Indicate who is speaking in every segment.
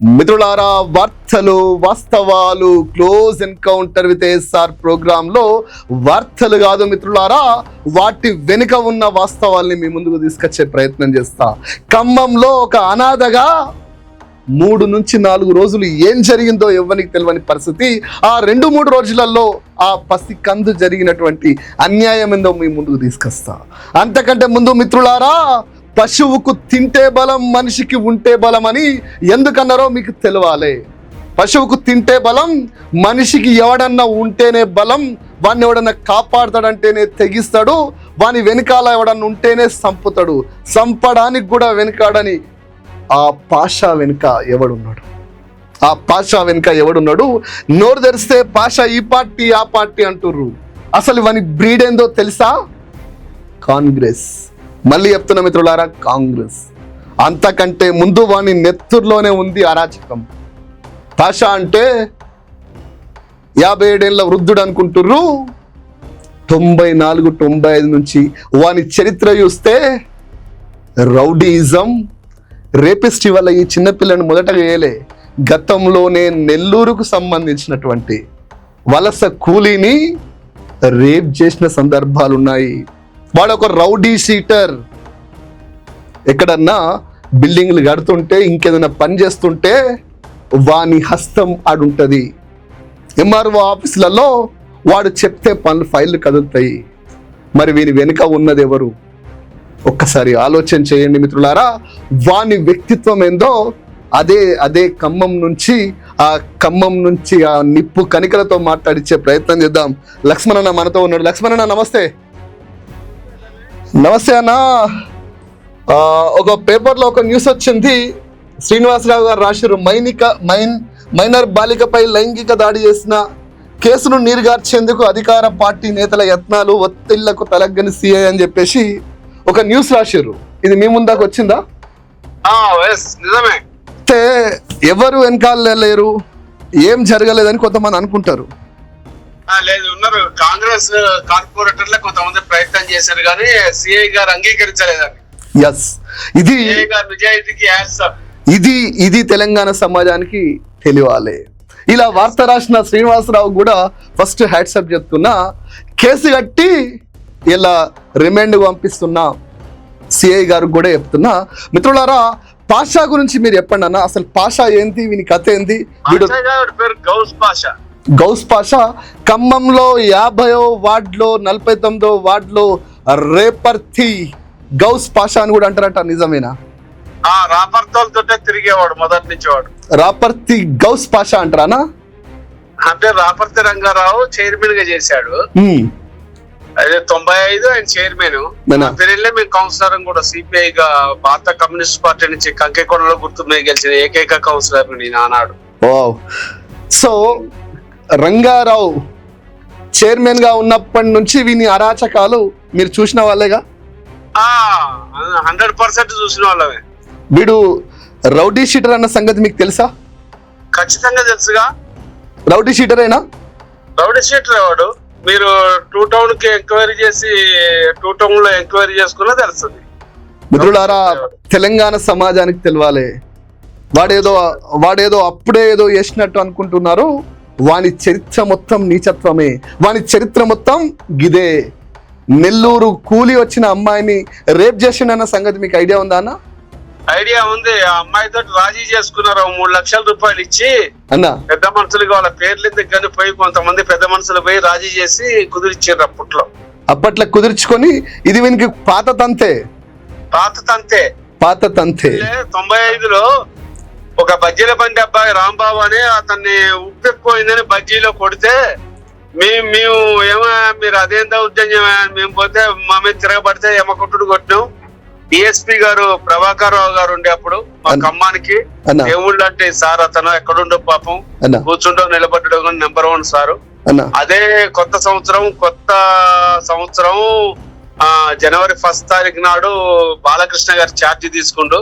Speaker 1: మిత్రులారా, వార్తలు వాస్తవాలు close encounter with SR program లో వార్తలు కాదు మిత్రులారా, వాటి వెనుక ఉన్న వాస్తవాల్ని మీ ముందుకు తీసుకొచ్చే ప్రయత్నం చేస్తా. ఖమ్మంలో ఒక అనాథగా 3 నుంచి 4 రోజులు ఏం జరిగిందో ఎవ్వరికి తెలియని పరిస్థితి. ఆ 2-3 రోజులలో ఆ పసికందు జరిగినటువంటి అన్యాయం ఏందో మీ ముందుకు తీసుకొస్తా. అంతకంటే ముందు మిత్రులారా, పశువుకు తింటే బలం, మనిషికి ఉంటే బలం అని ఎందుకన్నారో మీకు తెలవాలి. పశువుకు తింటే బలం, మనిషికి ఎవడన్నా ఉంటేనే బలం. వాడిని ఎవడన్నా కాపాడతాడంటేనే తెగిస్తాడు, వాని వెనకాల ఎవడన్నా ఉంటేనే సంపుతాడు. సంపడానికి కూడా వెనకాడని ఆ పాషా వెనుక ఎవడున్నాడు? ఆ పాషా వెనుక ఎవడున్నాడు? నోరు తెరిస్తే పాషా ఈ పార్టీ ఆ పార్టీ అంటుర్రు. అసలు వాని బ్రీడ్ ఏందో తెలుసా? కాంగ్రెస్. మళ్ళీ చెప్తున్న మిత్రులారా, కాంగ్రెస్. అంతకంటే ముందు వాని నెత్తుర్లోనే ఉంది అరాచకం. పాషా అంటే 57 ఏళ్ళ వృద్ధుడు అనుకుంటుర్రు. 94-95 నుంచి వాని చరిత్ర చూస్తే రౌడీయిజం, రేపిస్ట్ వల్ల ఈ చిన్నపిల్లని మొదటగా వేయలే. గతంలోనే నెల్లూరుకు సంబంధించినటువంటి వలస కూలీని రేప్ చేసిన సందర్భాలు ఉన్నాయి. వాడు ఒక రౌడీ షీటర్. ఎక్కడన్నా బిల్డింగ్లు కడుతుంటే, ఇంకేదైనా పని చేస్తుంటే వాని హస్తం ఆడుంటది. ఎంఆర్ఓ ఆఫీసులలో వాడు చెప్తే పనులు, ఫైళ్ళు కదులుతాయి. మరి వీని వెనుక ఉన్నది ఎవరు? ఒక్కసారి ఆలోచన చేయండి మిత్రులారా. వాని వ్యక్తిత్వం ఏందో అదే ఖమ్మం నుంచి ఆ నిప్పు కణికలతో మాట్లాడించే ప్రయత్నం చేద్దాం. లక్ష్మణన్న మనతో ఉన్నాడు. లక్ష్మణన్న నమస్తే. నమస్తే అన్న. ఒక పేపర్లో ఒక న్యూస్ వచ్చింది. శ్రీనివాసరావు గారు రాశారు, మైనర్ బాలికపై లైంగిక దాడి చేసిన కేసును నీరుగార్చేందుకు అధికార పార్టీ నేతల యత్నాలు, ఒత్తిళ్లకు తలగ్గని సిఐ అని చెప్పేసి ఒక న్యూస్ రాశారు. ఇది మీ ముందాకు వచ్చిందా?
Speaker 2: నిజమే.
Speaker 1: అంటే ఎవరు వెనకాల లేరు, ఏం జరగలేదని కొంతమంది అనుకుంటారు.
Speaker 2: లేదు, ఉన్నారు. కాంగ్రెస్ కార్పొరేటర్లే కొంతమంది ప్రయత్నం చేశారు కానీ సిఐ గారు అంగీకరించలేదండి.
Speaker 1: ఎస్, ఇది
Speaker 2: నిజాయితీకి
Speaker 1: ఇది తెలంగాణ సమాజానికి తెలియాలి. ఇలా వార్త రాసిన శ్రీనివాసరావు కూడా ఫస్ట్ హ్యాట్సప్ చెప్తున్నా. కేసు కట్టి ఇలా రిమాండ్ పంపిస్తున్నా సిఐ గారు కూడా చెప్తున్నా. మిత్రులారా, పాషా గురించి మీరు చెప్పండి అన్న. అసలు పాషా ఏంటి, వీని కథ ఏంటి? గౌస్ పాషా ఖమ్మంలో 50వ వార్డులో 49వ వార్డులో రేపర్తి గౌస్ పాషా అని కూడా అంటారట. నిజమేనా?
Speaker 2: రాపర్తోలతో తిరిగేవాడు మొదటి నుంచి. వాడు
Speaker 1: రాపర్తి గౌస్ పాషా అంటారా?
Speaker 2: అంటే రాపర్తి రంగారావు చైర్మన్ గా చేశాడు. అదే 95 ఆయన చైర్మన్. పెళ్ళి మేము కౌన్సిలర్ కూడా సిపిఐ గా భారత కమ్యూనిస్ట్ పార్టీ నుంచి కంకెకొండలో గుర్తు గెలిచిన ఏకైక కౌన్సిలర్ నేను ఆనాడు.
Speaker 1: సో రంగారావు చైర్మన్ గా ఉన్నప్పటి నుంచి వీని అరాచకాలు మీరు చూసిన వాళ్ళేగా?
Speaker 2: 100% చూసిన వాళ్ళమే.
Speaker 1: వీడు రౌడీ షీటర్ అన్న సంగతి మీకు తెలుసా?
Speaker 2: ఖచ్చితంగా తెలుసుగా.
Speaker 1: రౌడీ షీటర్ అయినా?
Speaker 2: రౌడీ షీటర్ వాడు. మీరు 2 టౌన్ కి ఎంక్వైరీ చేసి 2 టౌన్ లో ఎంక్వైరీ చేసుకున్నా తెలుస్తుంది.
Speaker 1: మిత్రులారా, తెలంగాణ సమాజానికి తెలవాలి. వాడేదో అప్పుడే ఏదో చేసినట్టు అనుకుంటున్నారు. వాని చరిత్ర మొత్తం నీచత్వమే. వాని చరిత్ర మొత్తం గిదే. నెల్లూరు కూలి వచ్చిన అమ్మాయిని రేప్ చేసిండన్న సంగతి మీకు ఐడియా ఉందా అన్న?
Speaker 2: ఐడియా ఉంది. ఆ అమ్మాయితో రాజీ చేసుకున్నారు. 3 లక్షల రూపాయలు ఇచ్చి అన్న. పెద్ద మనుషులుగా వాళ్ళ పేర్లు ఎందుకు పోయి కొంతమంది పెద్ద మనుషులు పోయి రాజీ చేసి కుదిరిచ్చారు. అప్పట్లో
Speaker 1: కుదిర్చుకొని ఇది వీనికి పాత తంతే.
Speaker 2: 95లో ఒక బజ్జీల బండి అబ్బాయి రాంబాబు అని అతన్ని ఉప్పు ఎక్కువైందని బజ్జీలో కొడితే మేము మీరు అదేం దౌర్జన్యం మేము పోతే మా మీద తిరగబడితే ఎమ్మకొట్టుడు కొట్టినాం. డిఎస్పీ గారు ప్రభాకర్ రావు గారు ఉండే అప్పుడు మా ఖమ్మానికి దేవుళ్ళు అంటే సార్ అతను ఎక్కడుండో పాపం కూర్చుండో నిలబడ్డో నెంబర్ 1 సారు. అదే కొత్త సంవత్సరం జనవరి 1 తారీఖు నాడు బాలకృష్ణ గారు ఛార్జీ తీసుకుంటూ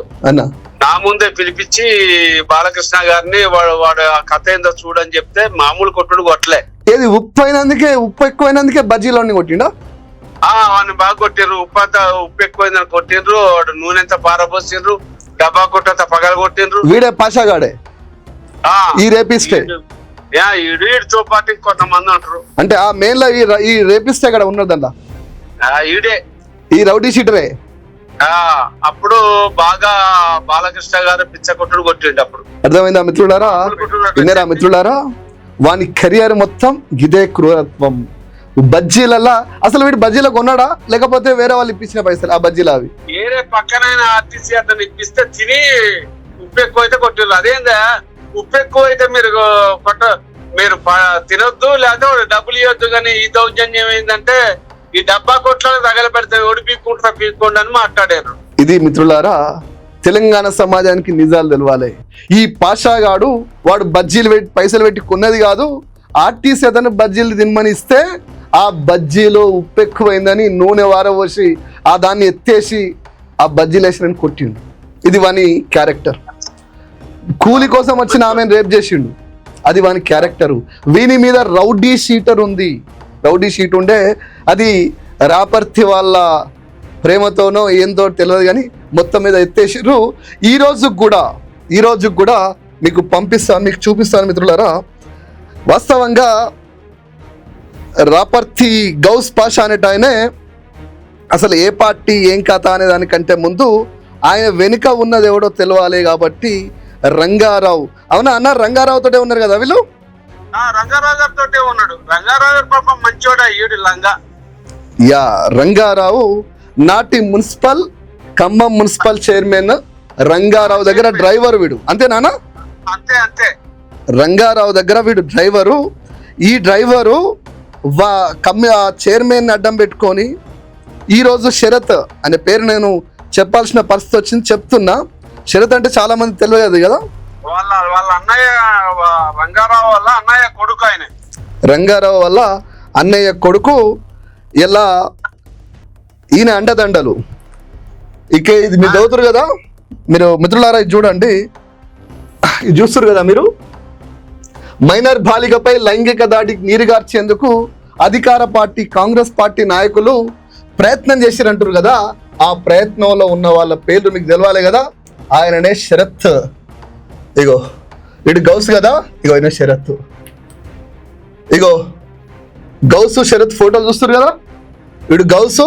Speaker 2: నా ముందే పిలిపించి బాలకృష్ణ గారిని వాడు ఆ కథ ఏందో చూడని చెప్తే మామూలు కొట్టుడు కొట్టలే.
Speaker 1: ఏది ఉప్పు ఎక్కువైనందుకే బజ్జీలోని కొట్టిండా?
Speaker 2: వాడిని బాగా కొట్టిర్రు. ఉప్పు ఎక్కువైందని కొట్టిండ్రు. వాడు నూనెంత పారబోసిండ్రు. డబ్బా కొట్టంత పగల కొట్టిండ్రు.
Speaker 1: వీడే పాషాగాడే. ఈ రేపిస్టే
Speaker 2: ఈడుతో పాటు కొంతమంది అంటారు.
Speaker 1: అంటే ఆ మెయిన్ లో ఈ రేపిస్టే అక్కడ ఉన్నదల్లా
Speaker 2: ఈడే
Speaker 1: ఈ రౌడీ షీటరే.
Speaker 2: అప్పుడు బాగా బాలకృష్ణ గారు పిచ్చ కొట్టుడు కొట్టిండు. అప్పుడు
Speaker 1: అర్థమైందా మిత్రులారా? విన్నారా మిత్రులారా? వాని కెరియర్ మొత్తం గిదే క్రూరత్వం. బజ్జీలల్లా అసలు వీడు బజ్జీలో కొన్నాడా లేకపోతే వేరే వాళ్ళు ఇప్పించిన పైసలు ఆ బజ్జీలు అవి?
Speaker 2: వేరే పక్కనైన ఆర్టీసీ అతను ఇప్పిస్తే తిని ఉప్పు ఎక్కువ అయితే కొట్టిల్లు. అదేందా ఉప్పు ఎక్కువ అయితే మీరు మీరు తినొద్దు లేకపోతే డబ్బులు ఇవ్వద్దు. కానీ ఈ దౌర్జన్యం ఏంటంటే ఈ డబ్బా కొట్లను తగలబెడితే ఓడి పీక్కోండి అని మాట్లాడారు.
Speaker 1: ఇది మిత్రులారా తెలంగాణ సమాజానికి నిజాలు తెలవాలి. ఈ పాషాగాడు వాడు బజ్జీలు పెట్టి పైసలు పెట్టి కొన్నది కాదు. ఆర్టీసీ అతను బజ్జీలు తినమని ఇస్తే ఆ బజ్జీలో ఉప్పు ఎక్కువైందని నూనె వారబోసి ఆ దాన్ని ఎత్తేసి ఆ బజ్జీలు వేసిన కొట్టిండు. ఇది వాని క్యారెక్టర్. కూలి కోసం వచ్చిన ఆమెను రేప్ చేసిండు. అది వాని క్యారెక్టరు. వీని మీద రౌడీ షీటర్ ఉంది. రౌడీ షీట్ ఉండే అది రాపర్తి వాళ్ళ ప్రేమతోనో ఏంతో తెలియదు కానీ మొత్తం మీద ఎత్తేసిర్రు. ఈ రోజు కూడా మీకు పంపిస్తాను, మీకు చూపిస్తాను మిత్రులారా. వాస్తవంగా రాపర్తి గౌస్ పాషా అనేట ఆయనే అసలు ఏ పార్టీ ఏం కథ అనే దానికంటే ముందు ఆయన వెనుక ఉన్నది ఎవడో తెలియాలి. కాబట్టి రంగారావు, అవునా అన్న? రంగారావు తోటే ఉన్నారు కదా వీళ్ళు.
Speaker 2: రంగారావు గారితోటే ఉన్నాడు. రంగారావు గారు పాపం మంచోడా ఈడు లంగా.
Speaker 1: యా, రంగారావు నాటి ఖమ్మం మున్సిపల్ చైర్మన్ రంగారావు దగ్గర డ్రైవర్ వీడు. అంతేనా?
Speaker 2: అంతే.
Speaker 1: రంగారావు దగ్గర వీడు డ్రైవరు. ఈ డ్రైవరు చైర్మన్ అడ్డం పెట్టుకొని ఈరోజు శరత్ అనే పేరు నేను చెప్పాల్సిన పరిస్థితి వచ్చింది, చెప్తున్నా. శరత్ అంటే చాలా మంది తెలియదు కదా.
Speaker 2: వాళ్ళ అన్నయ్య రంగారావు వల్ల అన్నయ్య కొడుకు ఆయన.
Speaker 1: రంగారావు వల్ల అన్నయ్య కొడుకు. ఇలా ఈయన అండదండలు. ఇక ఇది మీరు చదువుతారు కదా మీరు మిత్రులారా, ఇది చూడండి. ఇది చూస్తారు కదా మీరు. మైనర్ బాలికపై లైంగిక దాడికి నీరుగార్చేందుకు అధికార పార్టీ కాంగ్రెస్ పార్టీ నాయకులు ప్రయత్నం చేసిరంటారు కదా. ఆ ప్రయత్నంలో ఉన్న వాళ్ళ పేర్లు మీకు తెలవాలి కదా. ఆయననే శరత్. ఇగో వీడు గౌస్ కదా. ఇగో ఆయన శరత్. ఇగో గౌసు శరత్ ఫోటోలు చూస్తారు కదా. వీడు గౌసు,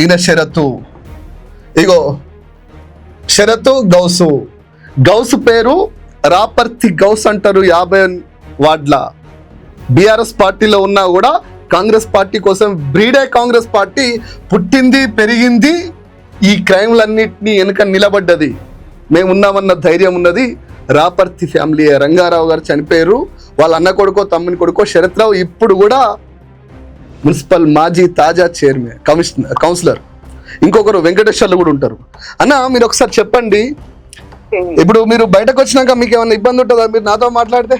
Speaker 1: ఈయన శరత్. ఇగో శరత్ గౌసు. గౌసు పేరు రాపర్తి గౌస్ అంటారు. 50 వార్డుల బీఆర్ఎస్ పార్టీలో ఉన్నా కూడా కాంగ్రెస్ పార్టీ కోసం బ్రీడే కాంగ్రెస్ పార్టీ పుట్టింది పెరిగింది. ఈ క్రైమ్లన్నింటినీ వెనుక నిలబడ్డది. మేమున్నామన్న ధైర్యం ఉన్నది రాపర్తి ఫ్యామిలీ. రంగారావు గారు చనిపోయారు. వాళ్ళ అన్న కొడుకో తమ్ముని కొడుకో శరత్ రావు ఇప్పుడు కూడా మున్సిపల్ మాజీ తాజా చైర్మన్ కౌన్సిలర్. ఇంకొకరు వెంకటేశ్వర్లు కూడా ఉంటారు. అన్న మీరు ఒకసారి చెప్పండి, ఇప్పుడు మీరు బయటకు వచ్చినాక మీకు ఏమైనా ఇబ్బంది ఉంటుందా మీరు నాతో మాట్లాడితే?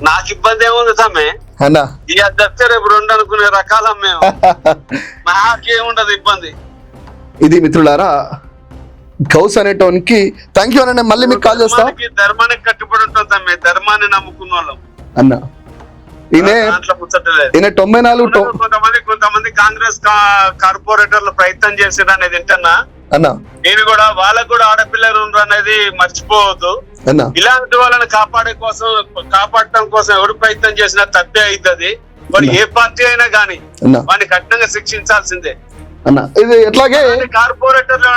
Speaker 2: నాకు ఇబ్బంది ఏముంది తమ్మే
Speaker 1: అన్నా,
Speaker 2: ఇక రేపు 2 అనుకునే రకాల మేము నాకేముండదు ఇబ్బంది.
Speaker 1: ఇది మిత్రులారా గౌస్ అనేటోనికి థ్యాంక్ యూ అన్న. మళ్ళీ మీకు కాల్ చేస్తా.
Speaker 2: ధర్మానికి కట్టుబడి ఉంటుంది తమ్మే, ధర్మాన్ని నమ్ముకున్న వాళ్ళం
Speaker 1: అన్న. ఈయన 94
Speaker 2: కొంతమంది కాంగ్రెస్ కార్పొరేటర్లు ప్రయత్నం చేసారు అనేది వింటున్నా
Speaker 1: అన్నా.
Speaker 2: నేను కూడా వాళ్ళకు కూడా ఆడపిల్లలు ఉన్నారు అనేది మర్చిపోవద్దు. ఇలాంటి వాళ్ళని కాపాడటం కోసం ఎవరు ప్రయత్నం చేసినా తప్పే అవుతుంది. వాడు ఏ పార్టీ అయినా గానీ వాడిని కఠినంగా శిక్షించాల్సిందే.
Speaker 1: ఇది ఎట్లాగే
Speaker 2: కార్పొరేటర్లు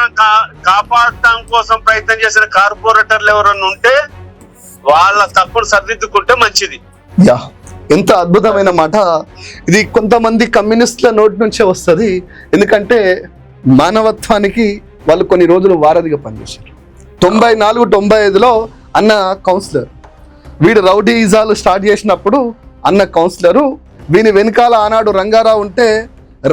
Speaker 2: కాపాడటం కోసం ప్రయత్నం చేసిన కార్పొరేటర్లు ఎవరన్నా ఉంటే వాళ్ళ తప్పును సరిదిద్దుకుంటే మంచిది.
Speaker 1: యా, ఎంత అద్భుతమైన మాట ఇది. కొంతమంది కమ్యూనిస్టుల నోటి నుంచే వస్తుంది. ఎందుకంటే మానవత్వానికి వాళ్ళు కొన్ని రోజులు వారధిగా పనిచేశారు. 94-95లో అన్న కౌన్సిలర్. వీడు రౌడీజాలు స్టార్ట్ చేసినప్పుడు అన్న కౌన్సిలరు. వీని వెనకాల ఆనాడు రంగారావు ఉంటే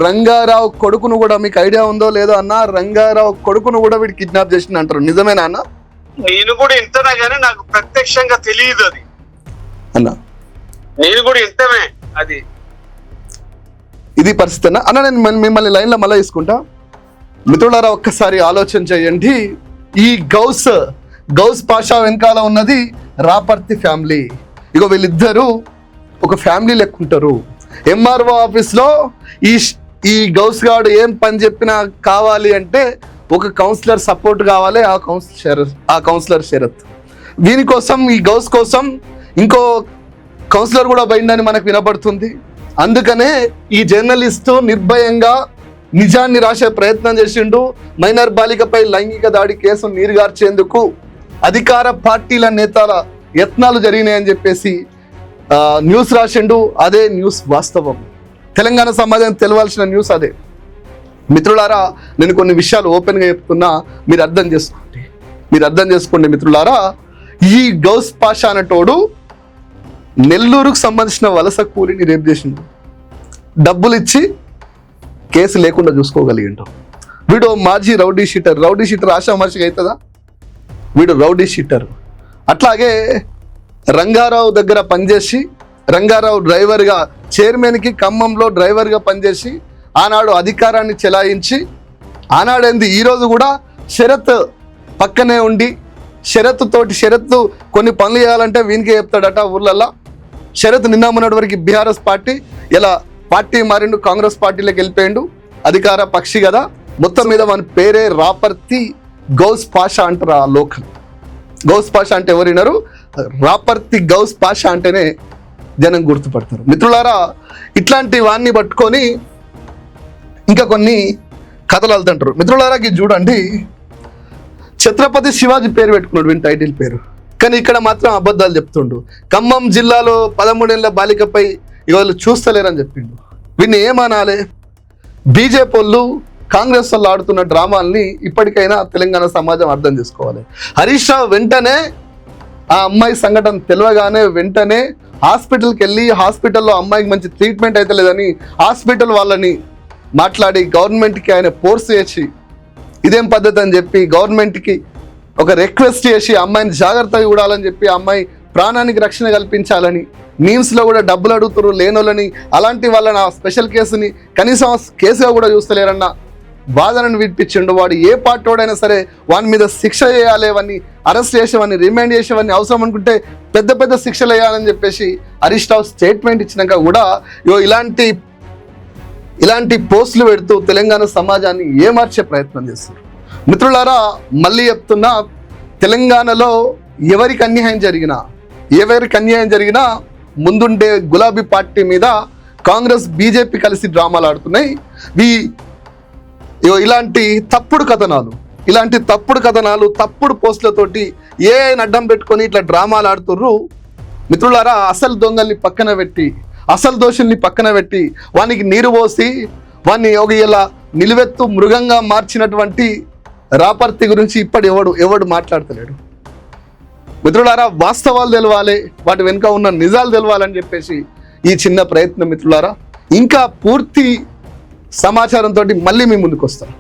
Speaker 1: రంగారావు కొడుకును కూడా, మీకు ఐడియా ఉందో లేదో అన్న, రంగారావు కొడుకును కూడా వీడు కిడ్నాప్ చేసింది అంటారు. నిజమేనా అన్న?
Speaker 2: నేను కూడా ఇంతనా గానీ నాకు ప్రత్యక్షంగా తెలియదు అది
Speaker 1: అన్న.
Speaker 2: నేను కూడా ఇంతమే. అది
Speaker 1: ఇది పరిస్థితి అన్న. నేను మిమ్మల్ని లైన్లో మళ్ళీ తీసుకుంటా. మిత్రులారా ఒక్కసారి ఆలోచన చేయండి. ఈ గౌస్ పాషా వెనకాల ఉన్నది రాపర్తి ఫ్యామిలీ. ఇగో వీళ్ళిద్దరూ ఒక ఫ్యామిలీ లెక్కుంటారు. ఎంఆర్ఓ ఆఫీస్లో ఈ గౌస్ గాడు ఏం పని చెప్పినా కావాలి అంటే ఒక కౌన్సిలర్ సపోర్ట్ కావాలి. ఆ కౌన్సిలర్ శరత్. వీని కోసం, ఈ గౌస్ కోసం ఇంకో కౌన్సిలర్ కూడా పోయిందని మనకు వినపడుతుంది. అందుకనే ఈ జర్నలిస్టు నిర్భయంగా నిజాన్ని రాసే ప్రయత్నం చేసిండు. మైనర్ బాలికపై లైంగిక దాడి కేసు నీరుగార్చేందుకు అధికార పార్టీల నేతల యత్నాలు జరిగినాయని చెప్పేసి న్యూస్ రాసిండు. అదే న్యూస్ వాస్తవం. తెలంగాణ సమాజం తెలవాల్సిన న్యూస్ అదే. మిత్రులారా, నేను కొన్ని విషయాలు ఓపెన్గా చెప్తున్నా, మీరు అర్థం చేసుకోండి మిత్రులారా. ఈ గౌస్ పాషా అనేటోడు నెల్లూరుకు సంబంధించిన వలస కూలిని రేపు చేసిండు. డబ్బులు ఇచ్చి కేసు లేకుండా చూసుకోగలిగిండు. వీడు మాజీ రౌడీ షీటర్ ఆశామర్షిగా అవుతుందా? వీడు రౌడీ షీటర్. అట్లాగే రంగారావు దగ్గర పనిచేసి, రంగారావు డ్రైవర్గా, చైర్మన్కి ఖమ్మంలో డ్రైవర్గా పనిచేసి ఆనాడు అధికారాన్ని చెలాయించి, ఆనాడేంది ఈరోజు కూడా షరత్ పక్కనే ఉండి షరతు కొన్ని పనులు చేయాలంటే వీనికే చెప్తాడట ఊర్లల్లో. షరత్ నిన్న మొన్నటి వరకు బీఆర్ఎస్ పార్టీ, ఇలా పార్టీ మారిండు, కాంగ్రెస్ పార్టీలోకి వెళ్ళిపోయిండు. అధికార పక్షి కదా. మొత్తం మీద మన పేరే రాపర్తి గౌస్ పాషా అంటారు. ఆ లోకల్ గౌస్ పాషా అంటే ఎవరు వినరు? రాపర్తి గౌస్ పాషా అంటేనే జనం గుర్తుపడతారు. మిత్రులారా, ఇట్లాంటి వాన్ని పట్టుకొని ఇంకా కొన్ని కథలు వెళ్తుంటారు. మిత్రులారా, ఇది చూడండి, ఛత్రపతి శివాజీ పేరు పెట్టుకున్నాడు వీని టైటిల్ పేరు, కానీ ఇక్కడ మాత్రం అబద్ధాలు చెప్తుండు. ఖమ్మం జిల్లాలో 13 ఏళ్ల బాలికపై ఇవాళ చూస్తలేరని చెప్పిండు. వీడిని ఏమనాలి? బీజేపీ వాళ్ళు, కాంగ్రెస్ వాళ్ళు ఆడుతున్న డ్రామాల్ని ఇప్పటికైనా తెలంగాణ సమాజం అర్థం చేసుకోవాలి. హరీష్ రావు వెంటనే ఆ అమ్మాయి సంఘటన తెలియగానే వెంటనే హాస్పిటల్కి వెళ్ళి, హాస్పిటల్లో అమ్మాయికి మంచి ట్రీట్మెంట్ అయితే లేదని హాస్పిటల్ వాళ్ళని మాట్లాడి గవర్నమెంట్కి ఆయన ఫోర్స్ చేసి, ఇదేం పద్ధతి అని చెప్పి గవర్నమెంట్కి ఒక రిక్వెస్ట్ చేసి అమ్మాయిని జాగ్రత్తగా చూడాలని చెప్పి, అమ్మాయి ప్రాణానికి రక్షణ కల్పించాలని, మీమ్స్లో కూడా డబ్బులు అడుగుతారు లేనోళ్ళని, అలాంటి వాళ్ళని ఆ స్పెషల్ కేసుని కనీసం కేసుగా కూడా చూస్తలేరన్న బాధనని వినిపించిండు. వాడు ఏ పార్టీవాడైనా సరే వాని మీద శిక్ష చేయాలి, వాడిని అరెస్ట్ చేసేవాడిని, రిమాండ్ చేసేవాడిని, అవసరం అనుకుంటే పెద్ద పెద్ద శిక్షలు వేయాలని చెప్పేసి హరీష్ రావు స్టేట్మెంట్ ఇచ్చినాక కూడా ఇలాంటి పోస్టులు పెడుతూ తెలంగాణ సమాజాన్ని ఏమార్చే ప్రయత్నం చేస్తారు. మిత్రులారా, మళ్ళీ చెప్తున్నా, తెలంగాణలో ఎవరికి అన్యాయం జరిగినా ముందుండే గులాబీ పార్టీ మీద కాంగ్రెస్, బీజేపీ కలిసి డ్రామాలు ఆడుతున్నాయి. ఇలాంటి తప్పుడు కథనాలు, తప్పుడు పోస్టులతోటి అడ్డం పెట్టుకొని ఇట్లా డ్రామాలు ఆడుతుర్రు. మిత్రులారా, అసలు దొంగల్ని పక్కన పెట్టి, అసలు దోషుల్ని పక్కన పెట్టి, వానికి నీరు పోసి వాన్ని ఇలా నిలువెత్తు మృగంగా మార్చినటువంటి రాపర్తి గురించి ఇప్పటి ఎవడు మాట్లాడతలేడు. మిత్రులారా, వాస్తవాలు తెలవాలి, వాటి వెనుక ఉన్న నిజాలు తెలవాలని చెప్పేసి ఈ చిన్న ప్రయత్నం. మిత్రులారా, ఇంకా పూర్తి సమాచారంతో మళ్ళీ మీ ముందుకు వస్తాం.